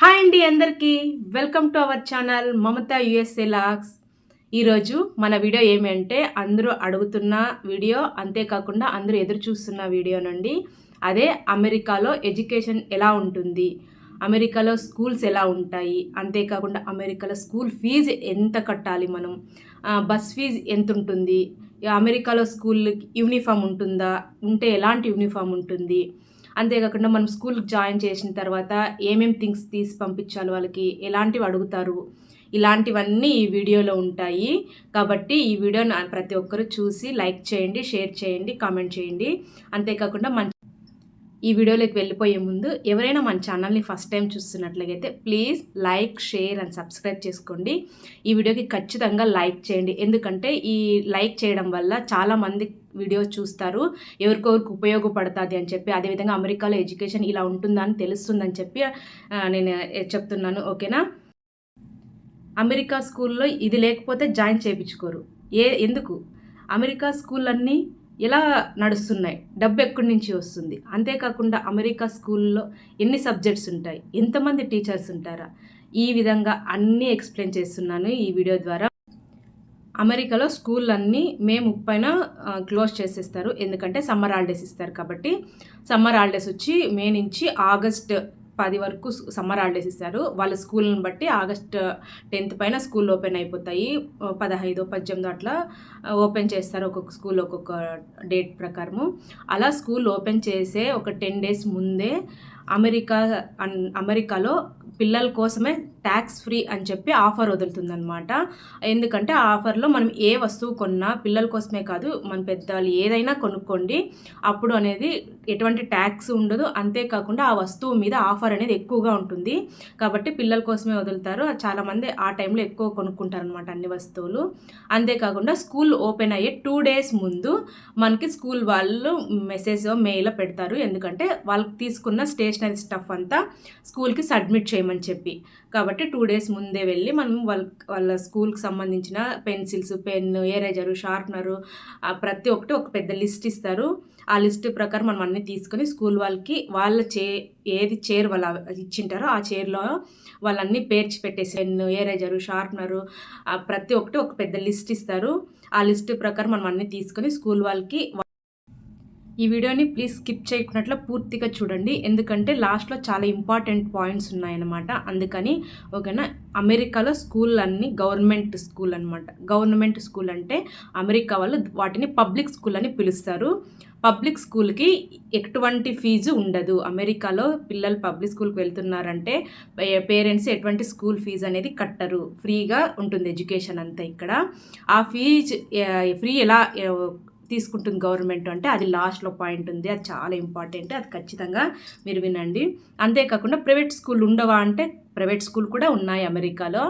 Hi అండి అందరికీ welcome to our channel Mamata USA logs. ఈరోజు మన వీడియో ఏమంటే అందరూ అడుగుతున్న వీడియో, అంతేకాకుండా అందరూ ఎదురు చూస్తున్న వీడియో నుండి అదే అమెరికాలో ఎడ్యుకేషన్ ఎలా ఉంటుంది, అమెరికాలో స్కూల్స్ ఎలా ఉంటాయి, అంతేకాకుండా అమెరికాలో స్కూల్ ఫీజు ఎంత కట్టాలి, మనం బస్ ఫీజు ఎంత ఉంటుంది, అమెరికాలో స్కూల్ యూనిఫామ్ ఉంటుందా, ఉంటే ఎలాంటి యూనిఫామ్ ఉంటుంది, అంతేకాకుండా మనం స్కూల్కి జాయిన్ చేసిన తర్వాత ఏమేమి థింగ్స్ తీసి పంపించాలి, వాళ్ళకి ఎలాంటివి అడుగుతారు, ఇలాంటివన్నీ ఈ వీడియోలో ఉంటాయి. కాబట్టి ఈ వీడియోని ప్రతి ఒక్కరూ చూసి లైక్ చేయండి, షేర్ చేయండి, కామెంట్ చేయండి. అంతేకాకుండా ఈ వీడియోలోకి వెళ్ళిపోయే ముందు ఎవరైనా మన ఛానల్ని ఫస్ట్ టైం చూస్తున్నట్లయితే please like, share and subscribe చేసుకోండి. ఈ వీడియోకి ఖచ్చితంగా లైక్ చేయండి, ఎందుకంటే ఈ లైక్ చేయడం వల్ల చాలామంది వీడియో చూస్తారు, ఎవరికొవరికి ఉపయోగపడుతుంది అని చెప్పి, అదేవిధంగా అమెరికాలో ఎడ్యుకేషన్ ఇలా ఉంటుందా అని తెలుస్తుందని చెప్పి నేను చెప్తున్నాను. ఓకేనా? అమెరికా స్కూల్లో ఇది లేకపోతే జాయిన్ చేయించుకోరు. ఎందుకు? అమెరికా స్కూళ్ళన్నీ ఎలా నడుస్తున్నాయి, డబ్బు ఎక్కడి నుంచి వస్తుంది, అంతేకాకుండా అమెరికా స్కూల్లో ఎన్ని సబ్జెక్ట్స్ ఉంటాయి, ఎంతమంది టీచర్స్ ఉంటారా, ఈ విధంగా అన్నీ ఎక్స్ప్లెయిన్ చేస్తున్నాను ఈ వీడియో ద్వారా. అమెరికాలో స్కూళ్ళన్నీ మే 30న క్లోజ్ చేసేస్తారు, ఎందుకంటే సమ్మర్ హాలిడేస్ ఇస్తారు కాబట్టి. సమ్మర్ హాలిడేస్ వచ్చి మే నుంచి ఆగస్ట్ 10 వరకు సమ్మర్ హాలిడేస్ ఇస్తారు. వాళ్ళ స్కూల్ని బట్టి ఆగస్ట్ 10th పైన స్కూల్ ఓపెన్ అయిపోతాయి. 15, 18 అట్లా ఓపెన్ చేస్తారు, ఒక్కొక్క స్కూల్ ఒక్కొక్క డేట్ ప్రకారము. అలా స్కూల్ ఓపెన్ చేసే ఒక 10 days ముందే అమెరికాలో పిల్లల కోసమే ట్యాక్స్ ఫ్రీ అని చెప్పి ఆఫర్ వదులుతుందనమాట. ఎందుకంటే ఆ ఆఫర్లో మనం ఏ వస్తువు కొన్నా, పిల్లల కోసమే కాదు, మన పెద్దవాళ్ళు ఏదైనా కొనుక్కోండి, అప్పుడు అనేది ఎటువంటి ట్యాక్స్ ఉండదు. అంతేకాకుండా ఆ వస్తువు మీద ఆఫర్ అనేది ఎక్కువగా ఉంటుంది, కాబట్టి పిల్లల కోసమే వదులుతారు. చాలామంది ఆ టైంలో ఎక్కువ కొనుక్కుంటారు అనమాట అన్ని వస్తువులు. అంతేకాకుండా స్కూల్ ఓపెన్ అయ్యే 2 days ముందు మనకి స్కూల్ వాళ్ళు మెసేజ్ మెయిల్లో పెడతారు, ఎందుకంటే వాళ్ళకి తీసుకున్న స్టేషనరీ స్టఫ్ అంతా స్కూల్కి సబ్మిట్ చేయమని చెప్పి. కాబట్టి 2 days ముందే వెళ్ళి మనం వాళ్ళ స్కూల్కి సంబంధించిన పెన్సిల్స్, పెన్ను, ఎరేజరు, షార్ప్నరు ప్రతి ఒక్కటి ఒక పెద్ద లిస్ట్ ఇస్తారు. ఆ లిస్ట్ ప్రకారం మనం అన్నీ తీసుకొని స్కూల్ వాళ్ళకి ఏది చైర్ వాళ్ళు ఇచ్చింటారో ఆ చైర్లో వాళ్ళన్నీ పేర్చి పెట్టేసి, పెన్ను, ఎరేజరు, షార్ప్నరు ప్రతి ఒక్కటి ఒక పెద్ద లిస్ట్ ఇస్తారు. ఆ లిస్ట్ ప్రకారం మనం అన్నీ తీసుకొని స్కూల్ వాళ్ళకి. ఈ వీడియోని ప్లీజ్ స్కిప్ చేయకున్నట్లు పూర్తిగా చూడండి, ఎందుకంటే లాస్ట్లో చాలా ఇంపార్టెంట్ పాయింట్స్ ఉన్నాయన్నమాట. అందుకని ఓకేనా? అమెరికాలో స్కూల్ అన్నీ గవర్నమెంట్ స్కూల్ అనమాట. గవర్నమెంట్ స్కూల్ అంటే అమెరికా వాళ్ళు వాటిని పబ్లిక్ స్కూల్ అని పిలుస్తారు. పబ్లిక్ స్కూల్కి ఎటువంటి ఫీజు ఉండదు. అమెరికాలో పిల్లలు పబ్లిక్ స్కూల్కి వెళ్తున్నారంటే పేరెంట్స్ ఎటువంటి స్కూల్ ఫీజు అనేది కట్టరు, ఫ్రీగా ఉంటుంది ఎడ్యుకేషన్ అంతా ఇక్కడ. ఆ ఫీజు ఫ్రీ ఎలా తీసుకుంటుంది గవర్నమెంట్ అంటే అది లాస్ట్లో పాయింట్ ఉంది, అది చాలా ఇంపార్టెంట్, అది ఖచ్చితంగా మీరు వినండి. అంతేకాకుండా ప్రైవేట్ స్కూల్ ఉండవా అంటే ప్రైవేట్ స్కూల్ కూడా ఉన్నాయి అమెరికాలో.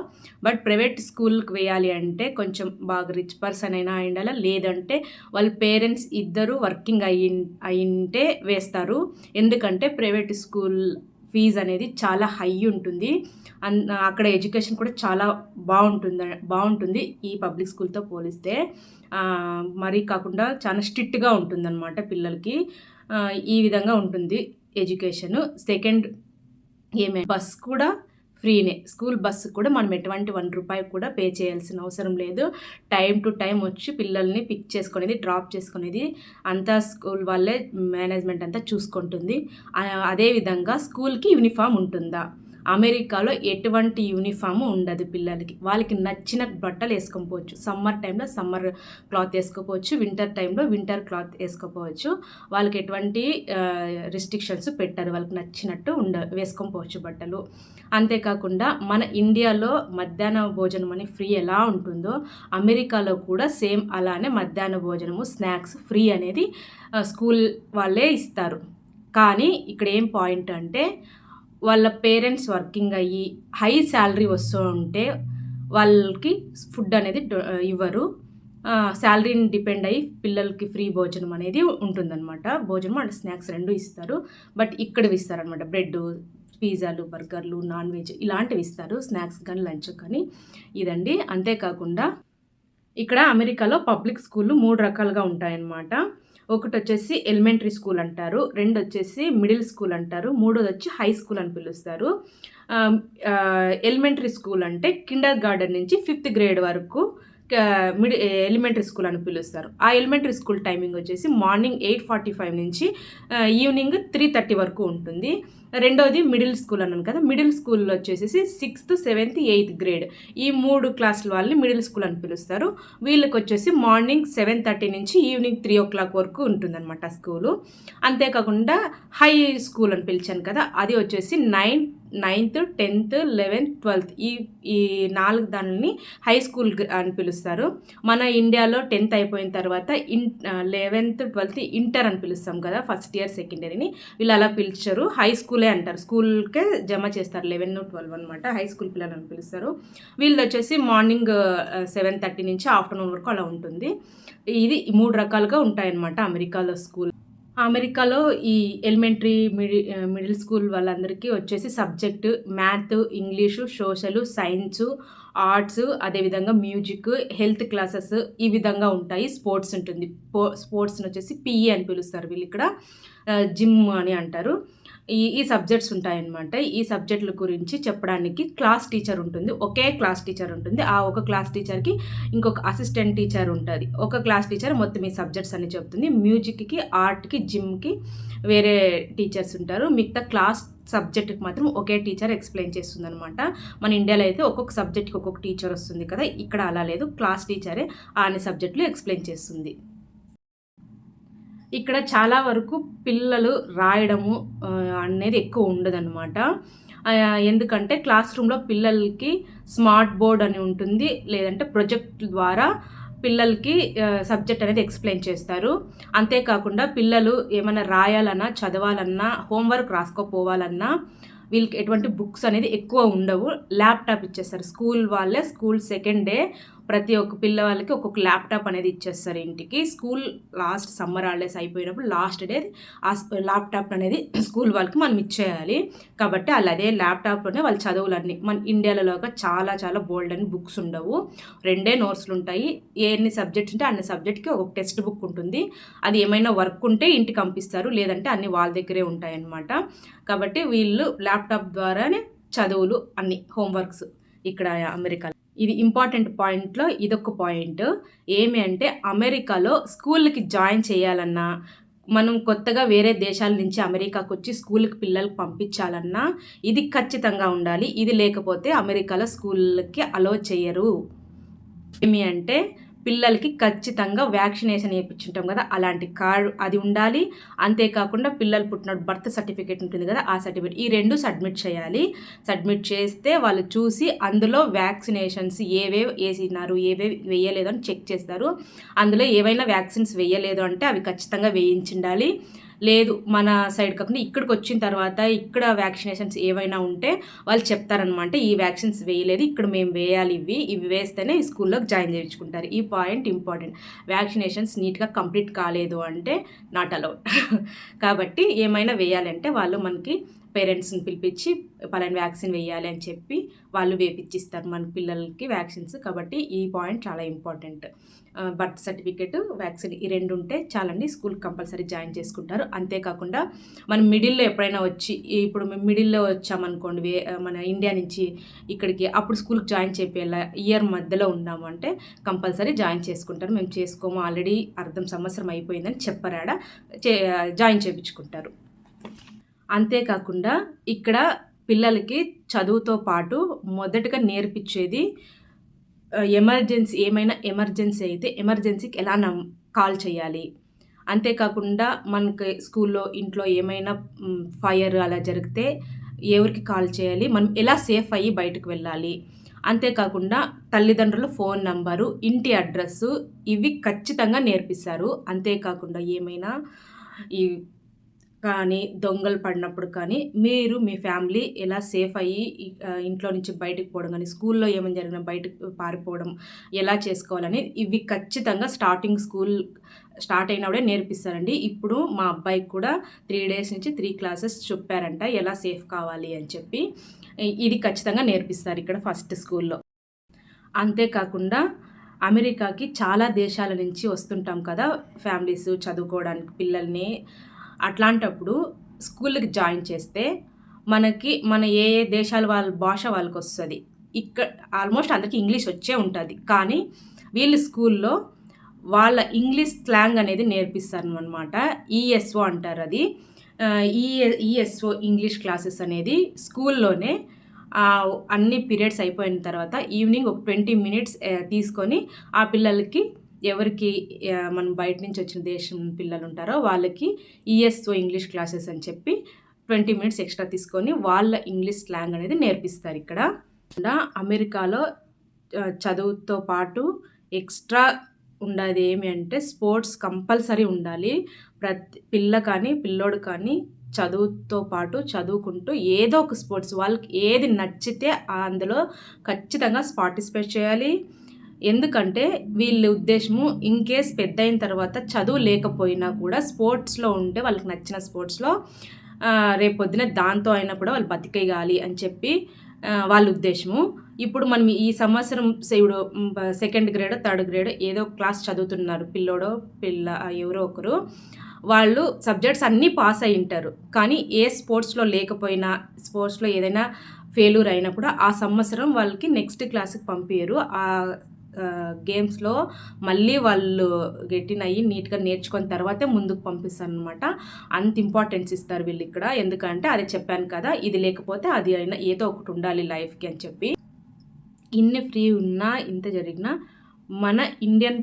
బట్ ప్రైవేట్ స్కూల్కి వేయాలి అంటే కొంచెం బాగా రిచ్ పర్సన్ అయినా ఉండాలి, లేదంటే వాళ్ళ పేరెంట్స్ ఇద్దరు వర్కింగ్ అయింటే వేస్తారు. ఎందుకంటే ప్రైవేట్ స్కూల్ ఫీజు అనేది చాలా హై ఉంటుంది, అక్కడ ఎడ్యుకేషన్ కూడా చాలా బాగుంటుంది ఈ పబ్లిక్ స్కూల్తో పోలిస్తే. మరీ కాకుండా చాలా స్ట్రిక్ట్గా ఉంటుందన్నమాట పిల్లలకి. ఈ విధంగా ఉంటుంది ఎడ్యుకేషను. సెకండ్ బస్ కూడా ఫ్రీనే. స్కూల్ బస్సు కూడా మనం ఎటువంటి ₹1 కూడా పే చేయాల్సిన అవసరం లేదు. టైం టు టైం వచ్చి పిల్లల్ని పిక్ చేసుకునేది, డ్రాప్ చేసుకునేది అంతా స్కూల్ వాళ్ళే మేనేజ్మెంట్ అంతా చూసుకుంటుంది. అదేవిధంగా స్కూల్కి యూనిఫామ్ ఉంటుందా? అమెరికాలో ఎటువంటి యూనిఫాము ఉండదు పిల్లలకి. వాళ్ళకి నచ్చిన బట్టలు వేసుకోపోవచ్చు. సమ్మర్ టైంలో సమ్మర్ క్లాత్ వేసుకోపోవచ్చు, వింటర్ టైంలో వింటర్ క్లాత్ వేసుకోపోవచ్చు. వాళ్ళకి ఎటువంటి రిస్ట్రిక్షన్స్ పెట్టారు, వాళ్ళకి నచ్చినట్టు వేసుకోపోవచ్చు బట్టలు. అంతేకాకుండా మన ఇండియాలో మధ్యాహ్న భోజనం అని ఫ్రీ ఎలా ఉంటుందో అమెరికాలో కూడా సేమ్ అలానే మధ్యాహ్న భోజనము, స్నాక్స్ ఫ్రీ అనేది స్కూల్ వాళ్ళే ఇస్తారు. కానీ ఇక్కడ ఏం పాయింట్ అంటే వాళ్ళ పేరెంట్స్ వర్కింగ్ అయ్యి హై శాలరీ వస్తూ ఉంటే వాళ్ళకి ఫుడ్ అనేది ఇవ్వరు. శాలరీని డిపెండ్ అయ్యి పిల్లలకి ఫ్రీ భోజనం అనేది ఉంటుందన్నమాట. భోజనం అండ్ స్నాక్స్ 2 ఇస్తారు. బట్ ఇక్కడవి ఇస్తారనమాట, బ్రెడ్, పిజ్జాలు, బర్గర్లు, నాన్ వెజ్ ఇలాంటివి ఇస్తారు, స్నాక్స్ కానీ లంచ్ కానీ. ఇదండి. అంతేకాకుండా ఇక్కడ అమెరికాలో పబ్లిక్ స్కూళ్ళు 3 రకాలుగా ఉంటాయన్నమాట. ఒకటి వచ్చేసి ఎలిమెంటరీ స్కూల్ అంటారు, 2 వచ్చేసి మిడిల్ స్కూల్ అంటారు, 3 వచ్చి హై స్కూల్ అని పిలుస్తారు. ఎలిమెంటరీ స్కూల్ అంటే కిండర్ గార్డెన్ నుంచి 5th గ్రేడ్ వరకు ఎలిమెంటరీ స్కూల్ అని పిలుస్తారు. ఆ ఎలిమెంటరీ స్కూల్ టైమింగ్ వచ్చేసి మార్నింగ్ 8:45 నుంచి ఈవినింగ్ 3:30 వరకు ఉంటుంది. రెండోది మిడిల్ స్కూల్ అన్నాను కదా, మిడిల్ స్కూల్లో వచ్చేసి 6th, 7th, 8th గ్రేడ్ ఈ 3 క్లాసుల వాళ్ళని మిడిల్ స్కూల్ అని పిలుస్తారు. వీళ్ళకి వచ్చేసి మార్నింగ్ 7:30 నుంచి ఈవినింగ్ 3 o'clock వరకు ఉంటుందన్నమాట స్కూలు. అంతేకాకుండా హై స్కూల్ అని పిలిచాను కదా, అది వచ్చేసి 9th, 10th, 11th, 12th ఈ 4 దానిని హై స్కూల్ అని పిలుస్తారు. మన ఇండియాలో 10th అయిపోయిన తర్వాత 11th, 12th ఇంటర్ అని పిలుస్తాం కదా, ఫస్ట్ ఇయర్ సెకండ్ ఇయర్ని. వీళ్ళు అలా పిలిచారు, హై స్కూలే అంటారు, స్కూల్కే జమ చేస్తారు 11, 12 అనమాట, హై స్కూల్ పిల్లలని పిలుస్తారు. వీళ్ళు వచ్చేసి మార్నింగ్ 7:30 నుంచి ఆఫ్టర్నూన్ వరకు అలా ఉంటుంది. ఇది 3 రకాలుగా ఉంటాయన్నమాట అమెరికాలో స్కూల్. అమెరికాలో ఈ ఎలిమెంటరీ మిడిల్ స్కూల్ వాళ్ళందరికీ వచ్చేసి subject math, English, social, science, arts, అదేవిధంగా మ్యూజిక్, హెల్త్ క్లాసెస్ ఈ విధంగా ఉంటాయి. స్పోర్ట్స్ ఉంటుంది, స్పోర్ట్స్ని వచ్చేసి పిఈ అని పిలుస్తారు వీళ్ళు, ఇక్కడ జిమ్ అని అంటారు. ఈ సబ్జెక్ట్స్ ఉంటాయన్నమాట. ఈ సబ్జెక్టుల గురించి చెప్పడానికి క్లాస్ టీచర్ ఉంటుంది, ఒకే క్లాస్ టీచర్ ఉంటుంది. ఆ ఒక క్లాస్ టీచర్కి ఇంకొక అసిస్టెంట్ టీచర్ ఉంటుంది. ఒక క్లాస్ టీచర్ మొత్తం ఈ సబ్జెక్ట్స్ అని చెప్తుంది. మ్యూజిక్కి, ఆర్ట్కి, జిమ్కి వేరే టీచర్స్ ఉంటారు. మిగతా క్లాస్ సబ్జెక్ట్కి మాత్రం ఒకే టీచర్ ఎక్స్ప్లెయిన్ చేస్తుంది అనమాట. మన ఇండియాలో అయితే ఒక్కొక్క సబ్జెక్ట్కి ఒక్కొక్క టీచర్ వస్తుంది కదా, ఇక్కడ అలా లేదు, క్లాస్ టీచరే అన్ని సబ్జెక్టులు ఎక్స్ప్లెయిన్ చేస్తుంది. ఇక్కడ చాలా వరకు పిల్లలు రాయడము అనేది ఎక్కువ ఉండదన్నమాట. ఎందుకంటే క్లాస్ రూమ్లో పిల్లలకి స్మార్ట్ బోర్డ్ అని ఉంటుంది, లేదంటే ప్రొజెక్ట్ ద్వారా పిల్లలకి సబ్జెక్ట్ అనేది ఎక్స్ప్లెయిన్ చేస్తారు. అంతేకాకుండా పిల్లలు ఏమైనా రాయాలన్నా, చదవాలన్నా, హోంవర్క్ రాసుకోపోవాలన్నా వీళ్ళకి ఎటువంటి బుక్స్ అనేది ఎక్కువ ఉండవు. ల్యాప్టాప్ ఇచ్చేస్తారు స్కూల్ వాళ్ళే. స్కూల్ సెకండ్ డే ప్రతి ఒక్క పిల్లవాళ్ళకి ఒక్కొక్క ల్యాప్టాప్ అనేది ఇచ్చేస్తారు ఇంటికి. స్కూల్ లాస్ట్ సమ్మర్ హాలిడేస్ అయిపోయినప్పుడు లాస్ట్ డే ఆ ల్యాప్టాప్ అనేది స్కూల్ వాళ్ళకి మనం ఇచ్చేయాలి. కాబట్టి వాళ్ళు అదే ల్యాప్టాప్లోనే వాళ్ళ చదువులన్నీ, మన ఇండియాలోగా చాలా చాలా బోల్డ్ అని బుక్స్ ఉండవు, 2 నోట్స్లు ఉంటాయి. ఎన్ని సబ్జెక్ట్స్ ఉంటే అన్ని సబ్జెక్ట్కి ఒక టెక్స్ట్ బుక్ ఉంటుంది. అది ఏమైనా వర్క్ ఉంటే ఇంటికి పంపిస్తారు, లేదంటే అన్ని వాళ్ళ దగ్గరే ఉంటాయన్నమాట. కాబట్టి వీళ్ళు ల్యాప్టాప్ ద్వారానే చదువులు అన్ని హోంవర్క్స్ ఇక్కడ అమెరికాలో. ఇది ఇంపార్టెంట్ పాయింట్లో ఇదొక పాయింట్. ఏమి అంటే అమెరికాలో స్కూల్కి జాయిన్ చేయాలన్నా, మనం కొత్తగా వేరే దేశాల నుంచి అమెరికాకు వచ్చి స్కూల్కి పిల్లలకి పంపించాలన్నా ఇది ఖచ్చితంగా ఉండాలి. ఇది లేకపోతే అమెరికాలో స్కూల్కి అలో చేయరు. ఏమి అంటే పిల్లలకి ఖచ్చితంగా వ్యాక్సినేషన్ వేయించుంటాం కదా, అలాంటి కార్డు అది ఉండాలి. అంతేకాకుండా పిల్లలు పుట్టినప్పుడు బర్త్ సర్టిఫికేట్ ఉంటుంది కదా, ఆ సర్టిఫికేట్, ఈ 2 సబ్మిట్ చేయాలి. సబ్మిట్ చేస్తే వాళ్ళు చూసి అందులో వ్యాక్సినేషన్స్ ఏవేవి వేసినారు, ఏవేవి వేయలేదు అని చెక్ చేస్తారు. అందులో ఏవైనా వ్యాక్సిన్స్ వేయలేదు అంటే అవి ఖచ్చితంగా వేయించుండాలి. లేదు మన సైడ్ కాకుండా ఇక్కడికి వచ్చిన తర్వాత ఇక్కడ వ్యాక్సినేషన్స్ ఏవైనా ఉంటే వాళ్ళు చెప్తారనమాట, ఈ వ్యాక్సిన్స్ వేయలేదు, ఇక్కడ మేము వేయాలి, ఇవి వేస్తేనే ఈ స్కూల్లోకి జాయిన్ చేయించుకుంటారు. ఈ పాయింట్ ఇంపార్టెంట్. వ్యాక్సినేషన్స్ నీట్గా కంప్లీట్ కాలేదు అంటే నాట్ అలౌడ్. కాబట్టి ఏమైనా వేయాలంటే వాళ్ళు మనకి పేరెంట్స్ని పిలిపించి పలానా వ్యాక్సిన్ వేయాలి అని చెప్పి వాళ్ళు వేపించిస్తారు మన పిల్లలకి వ్యాక్సిన్స్. కాబట్టి ఈ పాయింట్ చాలా ఇంపార్టెంట్. బర్త్ సర్టిఫికేట్, వ్యాక్సిన్ ఈ 2 ఉంటే చాలండి, స్కూల్ కంపల్సరీ జాయిన్ చేసుకుంటారు. అంతేకాకుండా మనం మిడిల్లో ఎప్పుడైనా వచ్చి, ఇప్పుడు మేము మిడిల్లో వచ్చామనుకోండి మన ఇండియా నుంచి ఇక్కడికి, అప్పుడు స్కూల్కి జాయిన్ చేయాలి, ఇయర్ మధ్యలో ఉన్నాము అంటే కంపల్సరీ జాయిన్ చేసుకుంటారు. మేము చేసుకోము, ఆల్రెడీ అర్ధం సంవత్సరం అయిపోయిందని చెప్పరాడ జాయిన్ చేయించుకుంటారు. అంతేకాకుండా ఇక్కడ పిల్లలకి చదువుతో పాటు మొదటగా నేర్పించేది ఎమర్జెన్సీ, ఏమైనా ఎమర్జెన్సీ అయితే ఎమర్జెన్సీకి ఎలా కాల్ చేయాలి. అంతేకాకుండా మనకి స్కూల్లో ఇంట్లో ఏమైనా ఫైర్ అలా జరిగితే ఎవరికి కాల్ చేయాలి, మనం ఎలా సేఫ్ అయ్యి బయటకు వెళ్ళాలి. అంతేకాకుండా తల్లిదండ్రుల ఫోన్ నంబరు, ఇంటి అడ్రస్సు ఇవి ఖచ్చితంగా నేర్పిస్తారు. అంతేకాకుండా ఏమైనా ఈ కానీ దొంగలు పడినప్పుడు కానీ మీరు మీ ఫ్యామిలీ ఎలా సేఫ్ అయ్యి ఇంట్లో నుంచి బయటకు పోవడం కానీ, స్కూల్లో ఏమైనా జరిగినా బయటకు పారిపోవడం ఎలా చేసుకోవాలని ఇవి ఖచ్చితంగా స్కూల్ స్టార్ట్ అయినప్పుడే నేర్పిస్తారండి. ఇప్పుడు మా అబ్బాయికి కూడా 3 days నుంచి 3 classes చెప్పారంట ఎలా సేఫ్ కావాలి అని చెప్పి. ఇది ఖచ్చితంగా నేర్పిస్తారు ఇక్కడ ఫస్ట్ స్కూల్లో. అంతేకాకుండా అమెరికాకి చాలా దేశాల నుంచి వస్తుంటాం కదా ఫ్యామిలీస్ చదువుకోవడానికి పిల్లల్ని. అట్లాంటప్పుడు స్కూల్‌కి జాయిన్ చేస్తే మన ఏ ఏ దేశాల వాళ్ళ భాష వాళ్ళకొస్తది. ఆల్మోస్ట్ అందరికి ఇంగ్లీష్ వచ్చే ఉంటది. కానీ వీళ్ళు స్కూల్‌లో వాళ్ళ ఇంగ్లీష్ స్లాంగ్ అనేది నేర్పిస్తారనమాట. ఈఎస్ఓ అంటారది. ఈఎస్ఓ ఇంగ్లీష్ క్లాసెస్ అనేది స్కూల్‌లోనే అన్ని పీరియడ్స్ అయిపోయిన తర్వాత ఈవినింగ్ ఒక 20 మినిట్స్ తీసుకొని ఆ పిల్లలకి ఎవరికి మనం బయట నుంచి వచ్చిన దేశం పిల్లలు ఉంటారో వాళ్ళకి ఈఎస్ఓ ఇంగ్లీష్ క్లాసెస్ అని చెప్పి 20 మినిట్స్ ఎక్స్ట్రా తీసుకొని వాళ్ళ ఇంగ్లీష్ స్లాంగ్ అనేది నేర్పిస్తారు ఇక్కడ. అమెరికాలో చదువుతో పాటు ఎక్స్ట్రా ఉండేది ఏమి అంటే స్పోర్ట్స్ కంపల్సరీ ఉండాలి. ప్రతి పిల్లోడు కానీ చదువుతో పాటు చదువుకుంటూ ఏదో ఒక స్పోర్ట్స్ వాళ్ళకి ఏది నచ్చితే అందులో ఖచ్చితంగా పార్టిసిపేట్ చేయాలి. ఎందుకంటే వీళ్ళ ఉద్దేశము ఇన్కేస్ పెద్ద అయిన తర్వాత చదువు లేకపోయినా కూడా స్పోర్ట్స్లో ఉంటే వాళ్ళకి నచ్చిన స్పోర్ట్స్లో రేపొద్దున దాంతో అయినా కూడా వాళ్ళు బతికేయాలి అని చెప్పి వాళ్ళ ఉద్దేశము. ఇప్పుడు మనం ఈ సంవత్సరం సెకండ్ గ్రేడ్ థర్డ్ గ్రేడ్ ఏదో క్లాస్ చదువుతున్నారు ఎవరో ఒకరు, వాళ్ళు సబ్జెక్ట్స్ అన్నీ పాస్ అయి ఉంటారు. కానీ ఏ స్పోర్ట్స్లో లేకపోయినా స్పోర్ట్స్లో ఏదైనా ఫెయిల్యూర్ అయినా కూడా ఆ సంవత్సరం వాళ్ళకి నెక్స్ట్ క్లాస్కి పంపించరు. ఆ గేమ్స్లో మళ్ళీ వాళ్ళు గెట్టిన్ అయ్యి నీట్గా నేర్చుకున్న తర్వాతే ముందుకు పంపిస్తారు అనమాట. అంత ఇంపార్టెన్స్ ఇస్తారు వీళ్ళు ఇక్కడ. ఎందుకంటే అదే చెప్పాను కదా, ఇది లేకపోతే అది అయినా ఏదో ఒకటి ఉండాలి లైఫ్కి అని చెప్పి. ఇన్ని ఫ్రీ ఉన్నా ఇంత జరిగినా మన ఇండియన్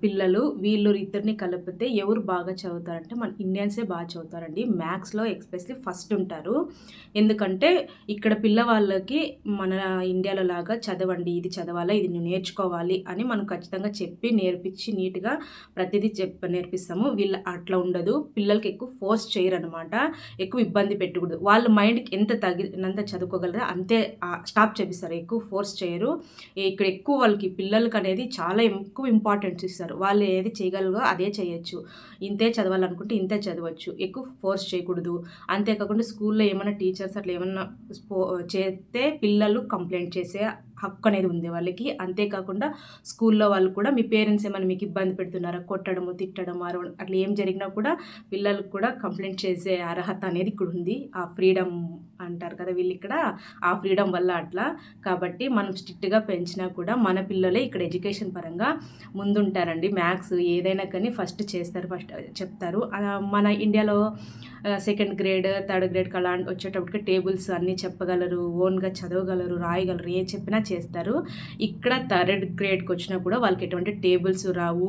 పిల్లలు వీళ్ళు ఇద్దరిని కలిపితే ఎవరు బాగా చదువుతారంటే మన ఇండియన్సే బాగా చదువుతారండి. మ్యాథ్స్లో ఎస్పెషల్లీ ఫస్ట్ ఉంటారు. ఎందుకంటే ఇక్కడ పిల్లవాళ్ళకి మన ఇండియాలో లాగా చదవండి, ఇది చదవాలా, ఇది నువ్వు నేర్చుకోవాలి అని మనం ఖచ్చితంగా చెప్పి నేర్పించి నీట్గా ప్రతిదీ నేర్పిస్తాము. వీళ్ళు అట్లా ఉండదు. పిల్లలకి ఎక్కువ ఫోర్స్ చేయరు అనమాట. ఎక్కువ ఇబ్బంది పెట్టకూడదు. వాళ్ళ మైండ్కి ఎంత తగినంత చదువుకోగలరో అంతే స్టాప్ చేపిస్తారు. ఎక్కువ ఫోర్స్ చేయరు. ఇక్కడ ఎక్కువ వాళ్ళకి పిల్లలకి అనేది చాలా ఎక్కువ ఇంపార్టెంట్ ఇస్తారు. వాళ్ళు ఏది చేయగలరో అదే చేయొచ్చు. ఇంతే చదవాలనుకుంటే ఇంతే చదవచ్చు. ఎక్కువ ఫోర్స్ చేయకూడదు. అంతేకాకుండా స్కూల్లో ఏమైనా టీచర్స్ అట్లా ఏమన్నా చేస్తే పిల్లలు కంప్లైంట్ చేసే హక్కు అనేది ఉంది వాళ్ళకి. అంతేకాకుండా స్కూల్లో వాళ్ళు కూడా మీ పేరెంట్స్ ఏమైనా మీకు ఇబ్బంది పెడుతున్నారా, కొట్టడము తిట్టడం అట్లా ఏం జరిగినా కూడా పిల్లలకు కూడా కంప్లైంట్ చేసే అర్హత అనేది ఇక్కడ ఉంది. ఆ ఫ్రీడమ్ అంటారు కదా వీళ్ళు ఇక్కడ, ఆ ఫ్రీడమ్ వల్ల అట్లా. కాబట్టి మనం స్ట్రిక్ట్గా పెంచినా కూడా మన పిల్లలే ఇక్కడ ఎడ్యుకేషన్ పరంగా ముందుంటారండి. మ్యాథ్స్ ఏదైనా కానీ ఫస్ట్ చేస్తారు, ఫస్ట్ చెప్తారు. మన ఇండియాలో సెకండ్ గ్రేడ్ థర్డ్ గ్రేడ్కి అలా వచ్చేటప్పటికి టేబుల్స్ అన్నీ చెప్పగలరు, ఓన్గా చదవగలరు, రాయగలరు, ఏ చెప్పినా చేస్తారు. ఇక్కడ థర్డ్ గ్రేడ్కి వచ్చినా కూడా వాళ్ళకి ఎటువంటి టేబుల్స్ రావు,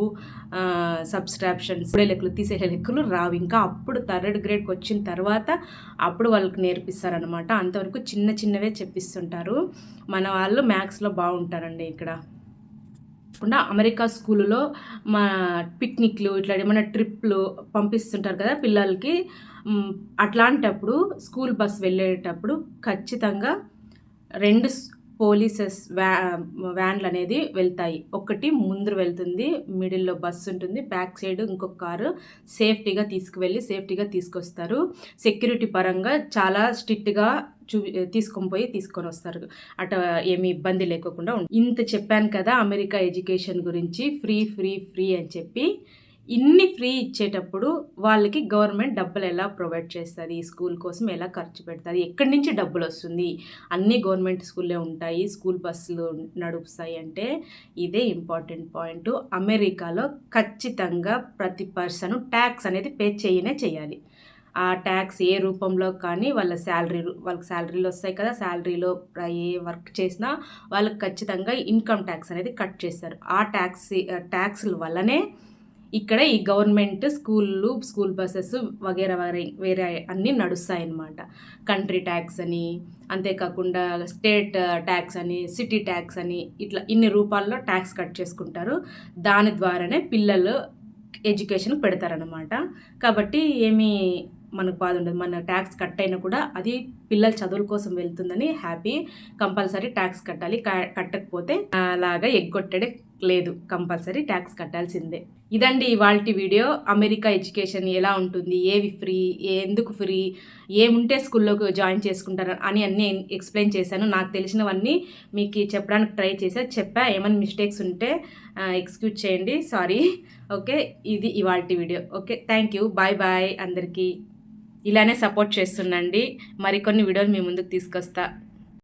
సబ్స్ట్రాక్షన్స్ లెక్కలు తీసేసే లెక్కలు రావు. ఇంకా అప్పుడు థర్డ్ గ్రేడ్కి వచ్చిన తర్వాత అప్పుడు వాళ్ళకి నేర్పిస్తారనమాట. అంతవరకు చిన్న చిన్నవే చెప్పిస్తుంటారు. మన వాళ్ళు మ్యాథ్స్లో బాగుంటారండి ఇక్కడ. అమెరికా స్కూల్లో మా పిక్నిక్లు ఇట్లా ఏమైనా ట్రిప్లు పంపిస్తుంటారు కదా పిల్లలకి. అట్లాంటప్పుడు స్కూల్ బస్ వెళ్ళేటప్పుడు ఖచ్చితంగా 2 పోలీసెస్ వ్యాన్లు అనేది వెళ్తాయి. ఒకటి ముందు వెళ్తుంది, మిడిల్లో బస్సు ఉంటుంది, బ్యాక్ సైడ్ ఇంకొక కారు సేఫ్టీగా సేఫ్టీగా తీసుకొస్తారు. సెక్యూరిటీ పరంగా చాలా స్ట్రిక్ట్గా తీసుకొని వస్తారు. అటు ఏమి ఇబ్బంది లేకుండా. ఇంత చెప్పాను కదా అమెరికా ఎడ్యుకేషన్ గురించి, ఫ్రీ ఫ్రీ ఫ్రీ అని చెప్పి. ఇన్ని ఫ్రీ ఇచ్చేటప్పుడు వాళ్ళకి గవర్నమెంట్ డబ్బులు ఎలా ప్రొవైడ్ చేస్తుంది, ఈ స్కూల్ కోసం ఎలా ఖర్చు పెడుతుంది, ఎక్కడి నుంచి డబ్బులు వస్తుంది, అన్నీ గవర్నమెంట్ స్కూల్లే ఉంటాయి, స్కూల్ బస్సులు నడుపుతాయి అంటే ఇదే ఇంపార్టెంట్ పాయింట్. అమెరికాలో ఖచ్చితంగా ప్రతి పర్సన్ ట్యాక్స్ అనేది పే చేయాలి. ఆ ట్యాక్స్ ఏ రూపంలో కానీ వాళ్ళకి శాలరీలు వస్తాయి కదా, శాలరీలో ఏ వర్క్ చేసినా వాళ్ళకి ఖచ్చితంగా ఇన్కమ్ ట్యాక్స్ అనేది కట్ చేస్తారు. ఆ ట్యాక్స్ల వల్లనే ఇక్కడ ఈ గవర్నమెంట్ స్కూల్ బస్సెస్ వగేరా వేరే అన్నీ నడుస్తాయన్నమాట. కంట్రీ ట్యాక్స్ అని, అంతేకాకుండా స్టేట్ ట్యాక్స్ అని, సిటీ ట్యాక్స్ అని, ఇట్లా ఇన్ని రూపాల్లో ట్యాక్స్ కట్ చేసుకుంటారు. దాని ద్వారానే పిల్లలు ఎడ్యుకేషన్ పెడతారనమాట. కాబట్టి ఏమీ మనకు బాధ ఉండదు. మన ట్యాక్స్ కట్ అయినా కూడా అది పిల్లల చదువుల కోసం వెళ్తుందని హ్యాపీ. కంపల్సరీ ట్యాక్స్ కట్టాలి. కట్టకపోతే అలాగా ఎగ్గొట్టడే లేదు, కంపల్సరీ ట్యాక్స్ కట్టాల్సిందే. ఇదండి ఇవాల్టి వీడియో. అమెరికా ఎడ్యుకేషన్ ఎలా ఉంటుంది, ఏవి ఫ్రీ, ఎందుకు ఫ్రీ, ఏముంటే స్కూల్లోకి జాయిన్ చేసుకుంటారు అని అన్నీ ఎక్స్ప్లెయిన్ చేశాను. నాకు తెలిసినవన్నీ మీకు చెప్పడానికి ట్రై చెప్పా. ఏమైనా మిస్టేక్స్ ఉంటే ఎక్స్క్యూజ్ చేయండి, సారీ. ఓకే, ఇది ఇవాల్టి video. Okay, thank you, bye bye అందరికీ. ఇలానే సపోర్ట్ చేస్తుండండి. మరికొన్ని వీడియోలు మీ ముందుకు తీసుకొస్తా.